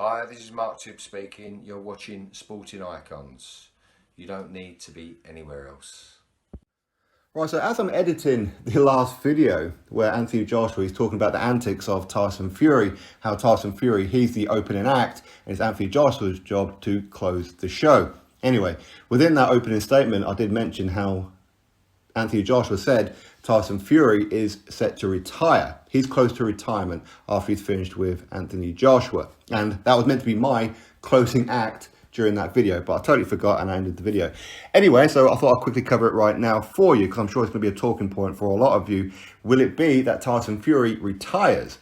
Hi, this is Mark Tibb speaking. You're watching Sporting Icons. You don't need to be anywhere else. Right, so as I'm editing the last video where Anthony Joshua is talking about the antics of Tyson Fury, how Tyson Fury, he's the opening act, and it's Anthony Joshua's job to close the show. Anyway, within that opening statement, I did mention how Anthony Joshua said Tyson Fury is set to retire. He's close to retirement after he's finished with Anthony Joshua. And that was meant to be my closing act during that video, but I totally forgot and I ended the video. Anyway, so I thought I'd quickly cover it right now for you because I'm sure it's going to be a talking point for a lot of you. Will it be that Tyson Fury retires,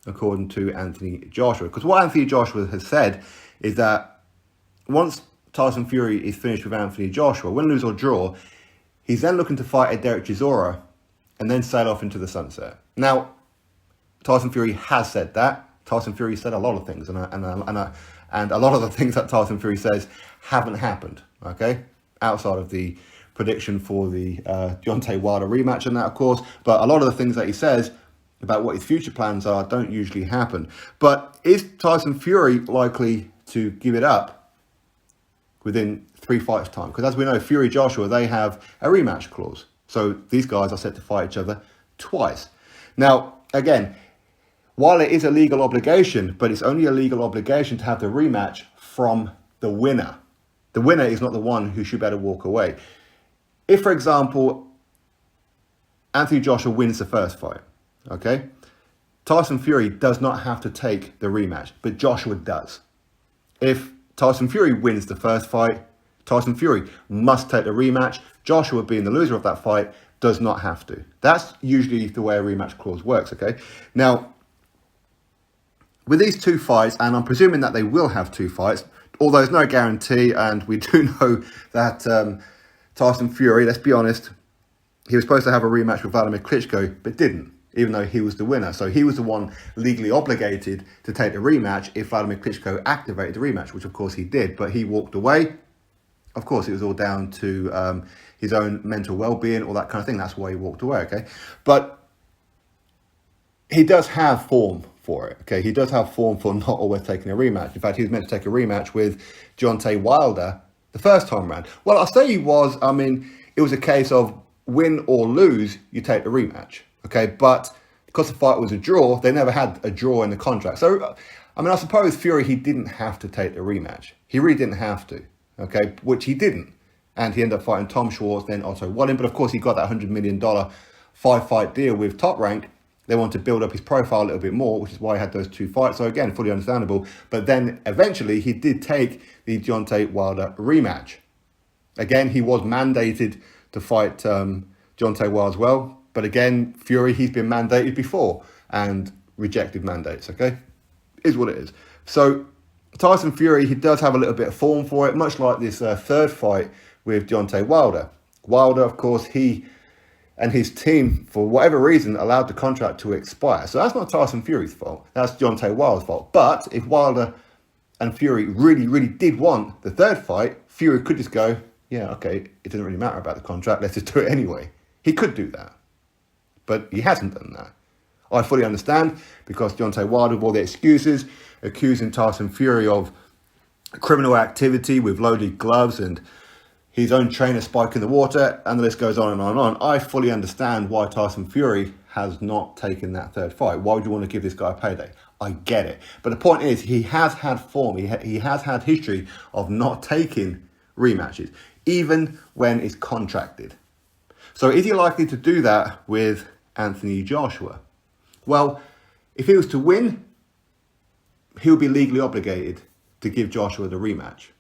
according to Anthony Joshua? Because what Anthony Joshua has said is that once Tyson Fury is finished with Anthony Joshua, win, lose or draw, he's then looking to fight a Derek Chisora and then sail off into the sunset. Now, Tyson Fury has said that. Tyson Fury said a lot of things, and a lot of the things that Tyson Fury says haven't happened, okay? Outside of the prediction for the Deontay Wilder rematch and that, of course. But a lot of the things that he says about what his future plans are don't usually happen. But is Tyson Fury likely to give it up within 3 fights' time? Because as we know, Fury Joshua, they have a rematch clause. So these guys are set to fight each other twice. Now, again, while it is a legal obligation, but it's only a legal obligation to have the rematch from the winner. The winner is not the one who should better walk away. If, for example, Anthony Joshua wins the first fight, okay, Tyson Fury does not have to take the rematch, but Joshua does. If Tyson Fury wins the first fight, Tyson Fury must take the rematch. Joshua, being the loser of that fight, does not have to. That's usually the way a rematch clause works, okay? Now, with these two fights, and I'm presuming that they will have two fights, although there's no guarantee, and we do know that Tyson Fury, let's be honest, he was supposed to have a rematch with Vladimir Klitschko, but didn't, even though he was the winner. So he was the one legally obligated to take the rematch if Vladimir Klitschko activated the rematch, which of course he did, but he walked away. Of course, it was all down to his own mental well-being, all that kind of thing. That's why he walked away, okay? But he does have form for it, okay? He does have form for not always taking a rematch. In fact, he was meant to take a rematch with Deontay Wilder the first time around. Well, I'll say he was. I mean, it was a case of win or lose, you take the rematch, okay? But because the fight was a draw, they never had a draw in the contract. So, I mean, I suppose Fury, he didn't have to take the rematch. He really didn't have to, okay? Which he didn't. And he ended up fighting Tom Schwartz, then Otto Wallin. But of course, he got that $100 million 5-fight deal with Top Rank. They wanted to build up his profile a little bit more, which is why he had those two fights. So again, fully understandable. But then eventually he did take the Deontay Wilder rematch. Again, he was mandated to fight Deontay Wilder as well. But again, Fury, he's been mandated before and rejected mandates, okay? Is what it is. So Tyson Fury, he does have a little bit of form for it, much like this third fight with Deontay Wilder. Wilder, of course, he and his team, for whatever reason, allowed the contract to expire. So that's not Tyson Fury's fault. That's Deontay Wilder's fault. But if Wilder and Fury really, really did want the third fight, Fury could just go, yeah, okay, it doesn't really matter about the contract. Let's just do it anyway. He could do that. But he hasn't done that. I fully understand because Deontay Wilder, with all the excuses, accusing Tyson Fury of criminal activity with loaded gloves and his own trainer spiking the water, and the list goes on and on and on. I fully understand why Tyson Fury has not taken that third fight. Why would you want to give this guy a payday? I get it. But the point is, he has had form. He has had history of not taking rematches, even when it's contracted. So is he likely to do that with Anthony Joshua? Well, if he was to win, he'll be legally obligated to give Joshua the rematch.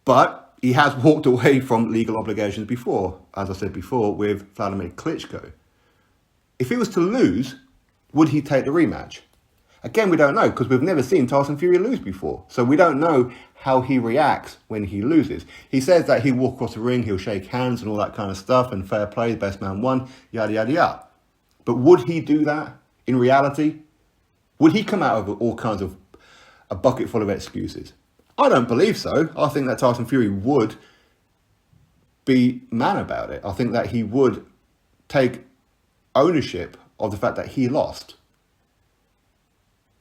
But he has walked away from legal obligations before, as I said before, with Vladimir Klitschko. If he was to lose, would he take the rematch? Again, we don't know because we've never seen Tyson Fury lose before. So we don't know how he reacts when he loses. He says that he'll walk across the ring, he'll shake hands and all that kind of stuff, and fair play, best man won, yada, yada, yada. But would he do that in reality? Would he come out of all kinds of a bucket full of excuses? I don't believe so. I think that Tyson Fury would be man about it. I think that he would take ownership of the fact that he lost.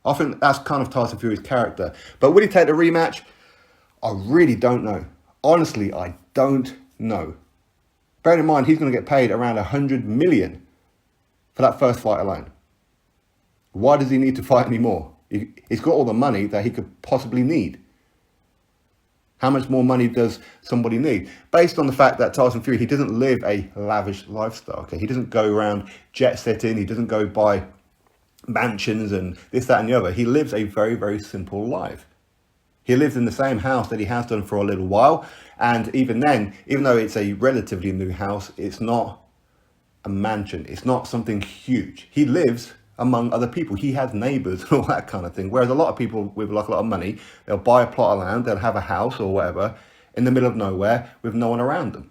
I think that's kind of Tyson Fury's character. But will he take the rematch? I really don't know. Honestly, I don't know. Bearing in mind, he's going to get paid around 100 million for that first fight alone. Why does he need to fight anymore? He's got all the money that he could possibly need. How much more money does somebody need? Based on the fact that Tyson Fury, he doesn't live a lavish lifestyle. Okay, he doesn't go around jet setting. He doesn't go buy mansions and this, that, and the other. He lives a very, very simple life. He lives in the same house that he has done for a little while. And even then, even though it's a relatively new house, it's not a mansion. It's not something huge. He lives among other people. He has neighbours and all that kind of thing. Whereas a lot of people with like a lot of money, they'll buy a plot of land, they'll have a house or whatever in the middle of nowhere with no one around them,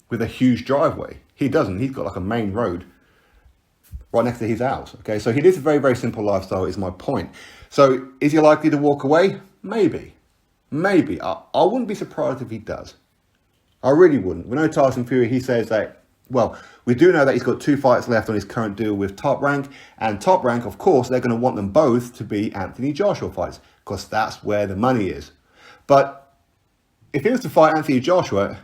with a huge driveway. He doesn't. He's got like a main road right next to his house. Okay, so he lives a very, very simple lifestyle is my point. So is he likely to walk away? Maybe. Maybe. I wouldn't be surprised if he does. I really wouldn't. We know Tyson Fury, he says that, well, we do know that he's got 2 fights left on his current deal with Top Rank. And Top Rank, of course, they're going to want them both to be Anthony Joshua fights because that's where the money is. But if he was to fight Anthony Joshua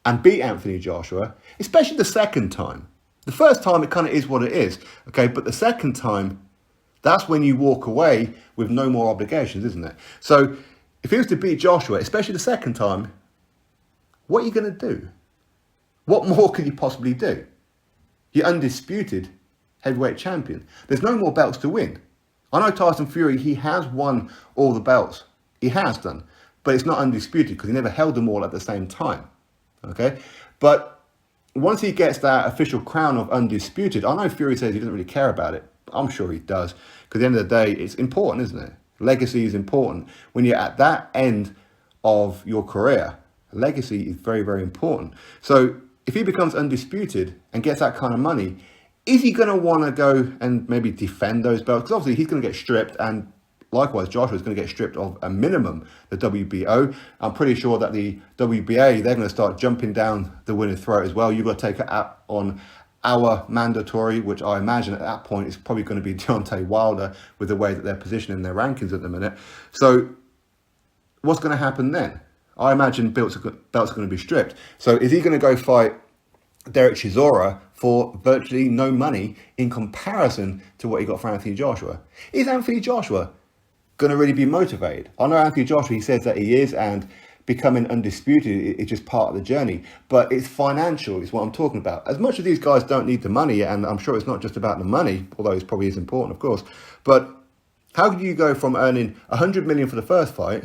and beat Anthony Joshua, especially the second time, the first time it kind of is what it is, okay? But the second time, that's when you walk away with no more obligations, isn't it? So if he was to beat Joshua, especially the second time, what are you going to do? What more could you possibly do? You're undisputed heavyweight champion. There's no more belts to win. I know Tyson Fury, he has won all the belts. He has done. But it's not undisputed because he never held them all at the same time. Okay? But once he gets that official crown of undisputed, I know Fury says he doesn't really care about it. But I'm sure he does. Because at the end of the day, it's important, isn't it? Legacy is important. When you're at that end of your career, legacy is very, very important. So if he becomes undisputed and gets that kind of money, is he going to want to go and maybe defend those belts? Because obviously he's going to get stripped, and likewise Joshua's going to get stripped of a minimum, the WBO. I'm pretty sure that the WBA, they're going to start jumping down the winner's throat as well. You've got to take it up on our mandatory, which I imagine at that point is probably going to be Deontay Wilder with the way that they're positioning their rankings at the minute. So what's going to happen then? I imagine belts are going to be stripped. So is he going to go fight Derek Chisora for virtually no money in comparison to what he got for Anthony Joshua? Is Anthony Joshua going to really be motivated? I know Anthony Joshua, he says that he is, and becoming undisputed is just part of the journey. But it's financial is what I'm talking about. As much as these guys don't need the money, and I'm sure it's not just about the money, although it probably is important, of course. But how could you go from earning 100 million for the first fight,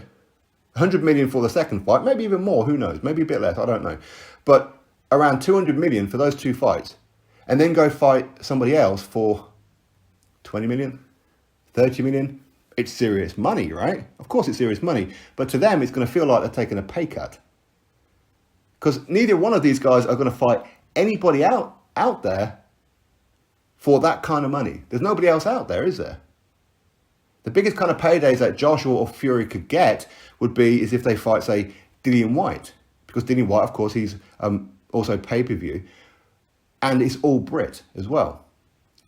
100 million for the second fight, maybe even more, who knows, maybe a bit less, I don't know, but around 200 million for those 2 fights, and then go fight somebody else for 20 million, 30 million? It's serious money, right? Of course it's serious money, but to them it's going to feel like they're taking a pay cut, because neither one of these guys are going to fight anybody out there for that kind of money. There's nobody else out there, is there? The biggest kind of paydays that Joshua or Fury could get would be is if they fight, say, Dillian White. Because Dillian White, of course, he's also pay-per-view. And it's all Brit as well.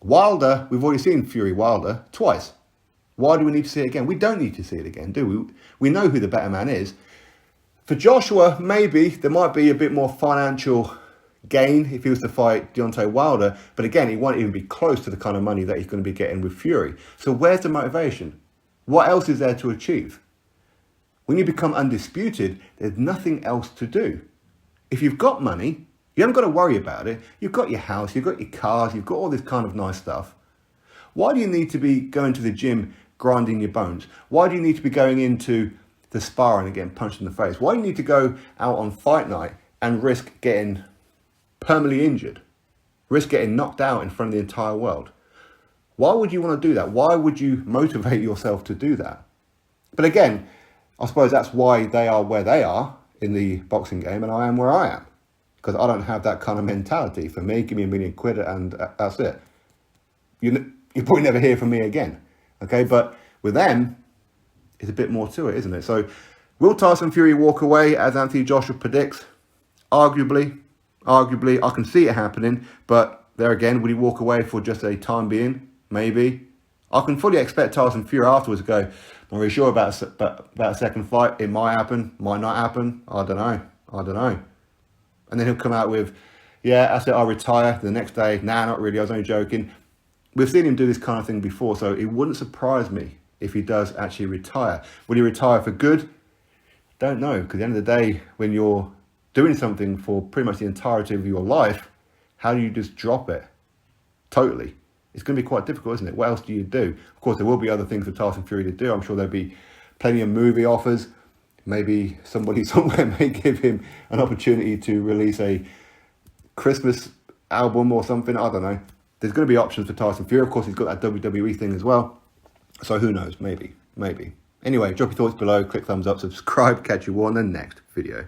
Wilder, we've already seen Fury Wilder twice. Why do we need to see it again? We don't need to see it again, do we? We know who the better man is. For Joshua, maybe there might be a bit more financial gain if he was to fight Deontay Wilder, but again, he won't even be close to the kind of money that he's going to be getting with Fury. So where's the motivation? What else is there to achieve? When you become undisputed, there's nothing else to do. If you've got money, you haven't got to worry about it. You've got your house, you've got your cars, you've got all this kind of nice stuff. Why do you need to be going to the gym grinding your bones? Why do you need to be going into the sparring and getting punched in the face? Why do you need to go out on fight night and risk getting permanently injured, risk getting knocked out in front of the entire world? Why would you want to do that? Why would you motivate yourself to do that? But again, I suppose that's why they are where they are in the boxing game and I am where I am, because I don't have that kind of mentality. For me, give me £1 million and that's it. You probably never hear from me again. Okay, but with them, it's a bit more to it, isn't it? So will Tyson Fury walk away as Anthony Joshua predicts? Arguably, I can see it happening, but there again, would he walk away for just a time being? Maybe. I can fully expect Tyson Fury afterwards to go, not really sure about a second fight. It might happen, might not happen. I don't know. And then he'll come out with, yeah, I said I'll retire. The next day, nah, not really. I was only joking. We've seen him do this kind of thing before, so it wouldn't surprise me if he does actually retire. Will he retire for good? Don't know, because at the end of the day, when you're doing something for pretty much the entirety of your life, how do you just drop it? Totally. It's going to be quite difficult, isn't it? What else do you do? Of course, there will be other things for Tyson Fury to do. I'm sure there'll be plenty of movie offers. Maybe somebody somewhere may give him an opportunity to release a Christmas album or something. I don't know. There's going to be options for Tyson Fury. Of course, he's got that WWE thing as well. So who knows? Maybe. Anyway, drop your thoughts below. Click thumbs up, subscribe. Catch you all in the next video.